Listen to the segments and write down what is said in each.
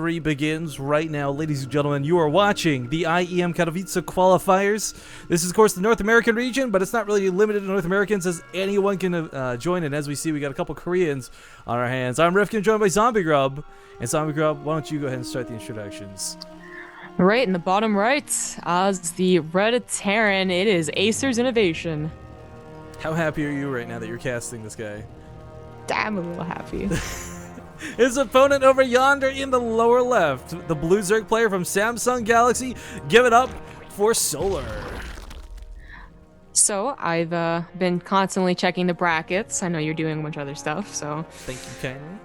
3 begins right now, ladies and gentlemen. You are watching the IEM Katowice Qualifiers. This is, of course, the North American region, but it's not really limited to North Americans, as anyone can join. And as we see, we got a couple Koreans on our hands. I'm Rifkin, joined by Zombie Grub. And Zombie Grub, why don't you go ahead and start the introductions? Right in the bottom right, as the red Terran, it is Acer's Innovation. How happy are you right now that you're casting this guy? Damn, a little happy. His opponent over yonder in the lower left, the blue Zerg player from Samsung Galaxy. Give it up for Solar. So, I've been constantly checking the brackets. I know you're doing a bunch of other stuff, so... Thank you kindly.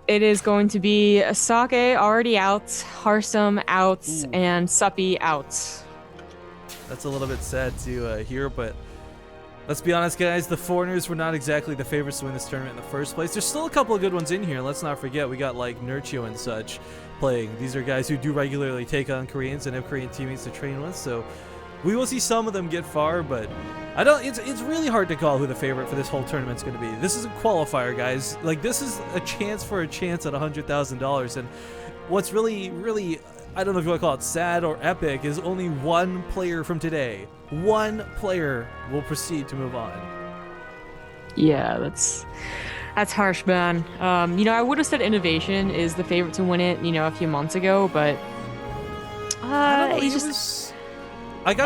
It is going to be Sake already out, Harsum out, and Suppy out. That's a little bit sad to hear, but let's be honest, guys. The foreigners were not exactly the favorites to win this tournament in the first place. There's still a couple of good ones in here. Let's not forget, we got like Nurchio and such playing. These are guys who do regularly take on Koreans and have Korean teammates to train with, so we will see some of them get far, but I don't. It's really hard to call who the favorite for this whole tournament's going to be. This is a qualifier, guys. Like, this is a chance for a chance at $100,000, and what's really, I don't know if you want to call it sad or epic, is only one player from today. One player will proceed to move on. Yeah, that's harsh, man. I would have said Innovation is the favorite to win it, a few months ago, but I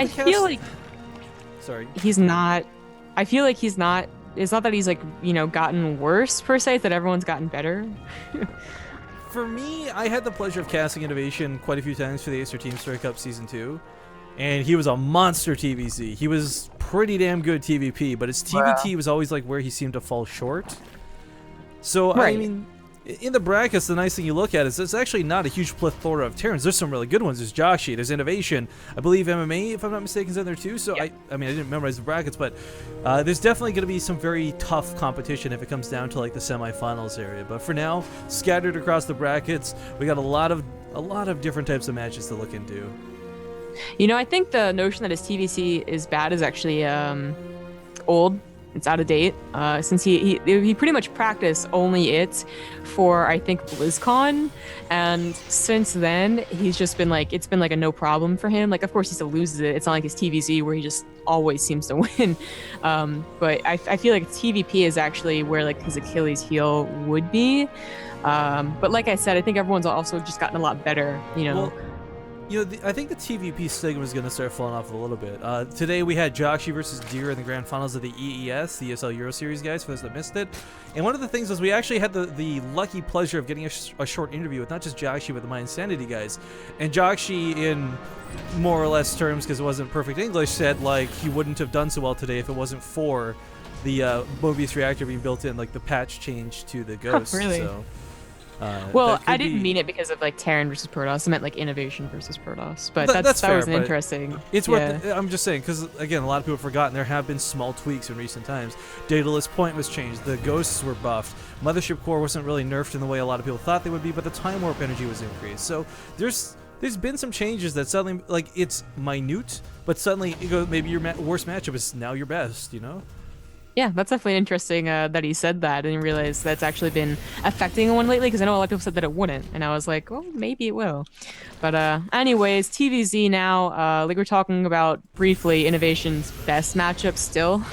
feel like sorry. He's not. I feel like he's not. It's not that he's like gotten worse per se. It's that everyone's gotten better. For me, I had the pleasure of casting Innovation quite a few times for the Acer Team Story Cup Season 2. And he was a monster TVC. He was pretty damn good TVP, but his TVT was always like where he seemed to fall short. So, right. I mean, in the brackets, the nice thing you look at is it's actually not a huge plethora of Terrans. There's some really good ones. There's Joshi, there's Innovation. I believe MMA, if I'm not mistaken, is in there too. So, yep. I mean, I didn't memorize the brackets, but there's definitely going to be some very tough competition if it comes down to like the semifinals area. But for now, scattered across the brackets, we got a lot of different types of matches to look into. I think the notion that his TVC is bad is actually old. It's out of date. Since he pretty much practiced only it for, I think, BlizzCon, and since then he's just been like, it's been like a no problem for him. Like, of course he still loses it. It's not like his TVC where he just always seems to win. But I feel like TVP is actually where like his Achilles heel would be. But like I said, I think everyone's also just gotten a lot better. Well, I think the TVP stigma is going to start falling off a little bit. Today we had Joshi versus Deer in the grand finals of the EES, the ESL Euro Series, guys, for those that missed it. And one of the things was we actually had the lucky pleasure of getting a short interview with not just Joshi, but the My Insanity guys. And Joshi, in more or less terms, because it wasn't perfect English, said like he wouldn't have done so well today if it wasn't for the Mobius reactor being built in, like the patch change to the Ghost. Oh, really? So, well, I didn't mean it because of like Terran versus Protoss. I meant like Innovation versus Protoss. But that fair, was interesting. It's worth. I'm just saying, because again, a lot of people have forgotten there have been small tweaks in recent times. Daedalus Point was changed. The Ghosts were buffed. Mothership Core wasn't really nerfed in the way a lot of people thought they would be, but the Time Warp energy was increased. So there's been some changes that suddenly, like, it's minute, but suddenly you go, maybe your worst matchup is now your best. Yeah, that's definitely interesting that he said that. I didn't realize that's actually been affecting one lately, because I know a lot of people said that it wouldn't, and I was like, well, maybe it will. But anyways, TVZ now, like we're talking about briefly, Innovation's best matchup still.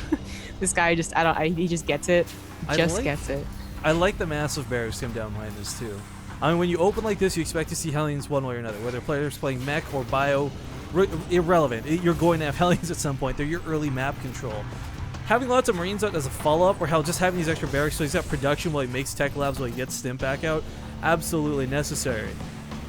This guy just, he just gets it. Gets it. I like the massive barracks come down behind this too. I mean, when you open like this, you expect to see Hellions one way or another, whether players playing mech or bio, irrelevant. You're going to have Hellions at some point. They're your early map control. Having lots of Marines out as a follow-up, or hell, just having these extra barracks so he's got production while he makes tech labs while he gets stim back out, absolutely necessary.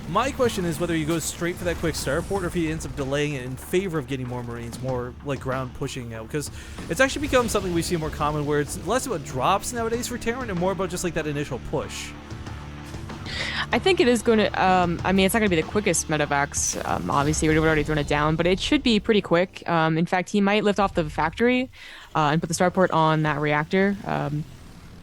My question is whether he goes straight for that quick starport or if he ends up delaying it in favor of getting more Marines, more like ground pushing out, because it's actually become something we see more common where it's less about drops nowadays for Terran and more about just like that initial push. I think it is going to, I mean, it's not going to be the quickest medevacs, obviously, we've already thrown it down, but it should be pretty quick. In fact, he might lift off the factory and put the starport on that reactor.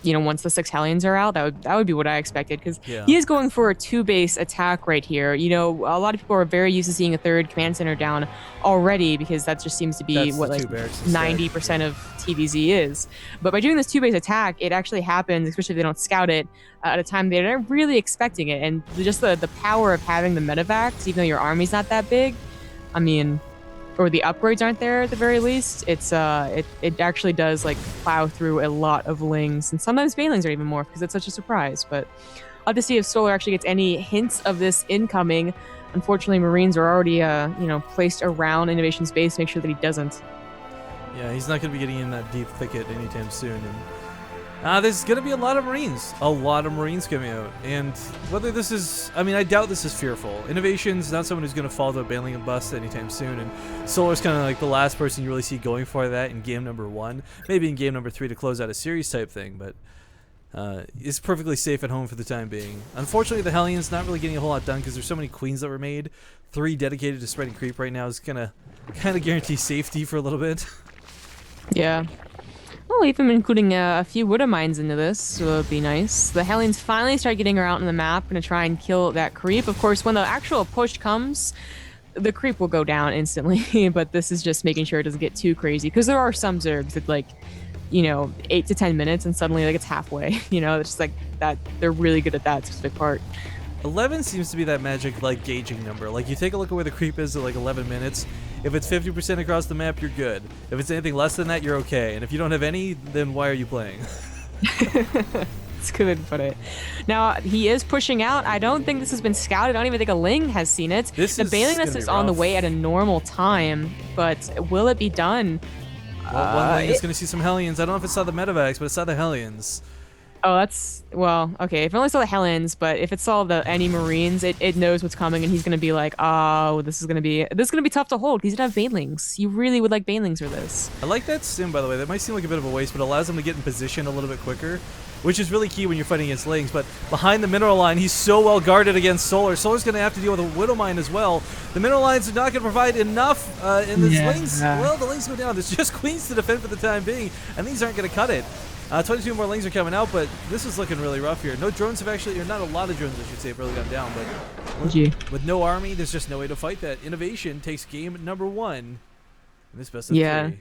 you know, once the 6 Hellions are out, that would be what I expected, because Yeah. he is going for a 2-base attack right here. You know, a lot of people are very used to seeing a 3rd command center down already, because that just seems to be That's what the like 2 barracks instead. 90% of TVZ is. But by doing this 2-base attack, it actually happens, especially if they don't scout it at a time they're not really expecting it. And just the power of having the medevacs, even though your army's not that big, I mean, or the upgrades aren't there at the very least, it actually does like plow through a lot of lings, and sometimes banelings are even more because it's such a surprise. But I'll have to see if Solar actually gets any hints of this incoming. Unfortunately, Marines are already you know, placed around Innovation's base to make sure that he doesn't. Yeah, he's not going to be getting in that deep thicket anytime soon. And there's going to be a lot of Marines coming out. And whether this is, I mean, I doubt this is fearful. Innovation's not someone who's going to fall to a bailing and bust anytime soon. And Solar's kind of like the last person you really see going for that in game number 1. Maybe in game number 3 to close out a series type thing, but is perfectly safe at home for the time being. Unfortunately, the Hellions not really getting a whole lot done because there's so many queens that were made. 3 dedicated to spreading creep right now is gonna kind of guarantee safety for a little bit. Yeah. Well, even including a few Widow Mines into this would be nice. The Hellions finally start getting her out on the map and to try and kill that creep. Of course, when the actual push comes, the creep will go down instantly, but this is just making sure it doesn't get too crazy, because there are some Zergs that, like, you know, 8 to 10 minutes and suddenly like it's halfway. You know, it's just like that. They're really good at that specific part. 11 seems to be that magic, like, gauging number. Like, you take a look at where the creep is at, like, 11 minutes. If it's 50% across the map, you're good. If it's anything less than that, you're okay. And if you don't have any, then why are you playing? It's good way to put it. Now, he is pushing out. I don't think this has been scouted. I don't even think a Ling has seen it. The bailing nest is on the way at a normal time, but will it be done? Well, one Ling is going to see some Hellions. I don't know if it saw the medevacs, but it saw the Hellions. Oh, that's, well, okay. If it only saw the Hellions, but if it saw any Marines, it knows what's coming, and he's gonna be like, oh, this is gonna be tough to hold. He's gonna have banelings. You really would like banelings for this. I like that sim, by the way. That might seem like a bit of a waste, but it allows him to get in position a little bit quicker, which is really key when you're fighting against Lings. But behind the mineral line, he's so well guarded against Solar. Solar's gonna have to deal with a Widow Mine as well. The mineral lines are not gonna provide enough, and the Lings, well, the Lings go down. There's just queens to defend for the time being, and these aren't gonna cut it. 22 more Lings are coming out, but this is looking really rough here. No drones have actually, or not a lot of drones, I should say, have really gone down, but with no army, there's just no way to fight that. Innovation takes game number 1 in this best of 3.